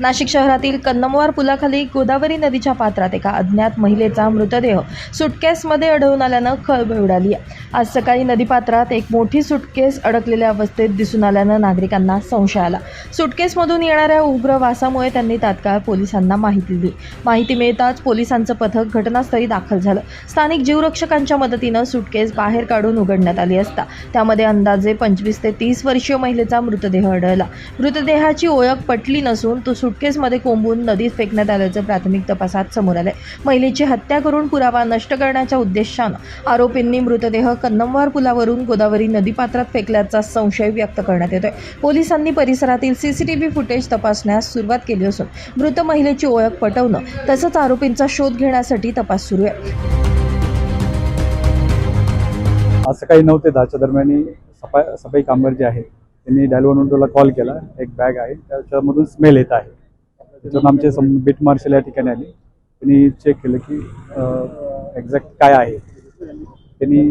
नाशिक शहरातील कन्नमवार पुलाखाली गोदावरी नदीच्या पात्रात एका अज्ञात महिलेचा मृतदेह सुटकेसमध्ये आढळून आल्यानं खळबळ उडाली आहे। आज सकाळी नदीपात्रात एक मोठी सुटकेस अडकलेल्या अवस्थेत दिसून आल्यानं नागरिकांना संशय आला। सुटकेसमधून येणाऱ्या उग्र वासामुळे त्यांनी तात्काळ पोलिसांना माहिती दिली। माहिती मिळताच पोलिसांचं पथक घटनास्थळी दाखल झालं। स्थानिक जीवरक्षकांच्या मदतीनं सुटकेस बाहेर काढून उघडण्यात आली असता त्यामध्ये अंदाजे 25 ते 30 वर्षीय महिलेचा मृतदेह आढळला। मृतदेहाची ओळख पटली नसून तो सुटकेसमध्ये कोंबून नदीत फेकण्यात आल्याचं प्राथमिक तपासात समोर आले। महिलेची हत्या करून पुरावा नष्ट करण्याच्या उद्देशानं आरोपींनी मृतदेह कन्नमवार पुलावरून गोदावरी नदीपात्रात फेकल्याचा संशय व्यक्त करण्यात येतोय। पोलिसांनी परिसरातील सीसीटीव्ही फुटेज तपासण्यास सुरुवात केली असून मृत महिलेची ओळख पटवणं तसंच आरोपींचा शोध घेण्यासाठी तपास सुरू आहे। आज सकाळी 9 ते 10 दरम्यान सफाई कामगार जे आहेत त्यांनी डायल 112ला कॉल केला। एक बॅग आहे त्याच्यामधून स्मेल येत आहे। त्याच्यातून आमचे बीट मार्शल या ठिकाणी आले। त्यांनी चेक केलं की एक्झॅक्ट काय आहे। त्यांनी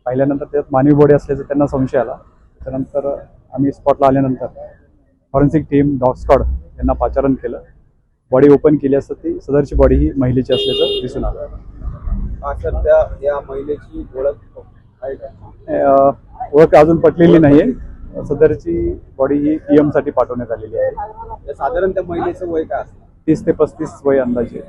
पाहिल्यानंतर त्यात मानवी बॉडी असल्याचं त्यांना संशय आला। त्यानंतर आम्ही स्पॉटला आल्यानंतर फॉरेन्सिक टीम डॉग स्क्वॉड यांना पाचारण केलं। बॉडी ओपन केली असता ती सदरची बॉडी ही महिलेची असल्याचं दिसून आलं। सर या महिलेची ओळख आहे का? ओळख अजून पटलेली नाहीये। सदरची बॉडी ही PM साठी पाठवण्यात आलेली आहे। साधारण त्या महिलेचं वय काय असतं? 30 ते 35 वय अंदाजे।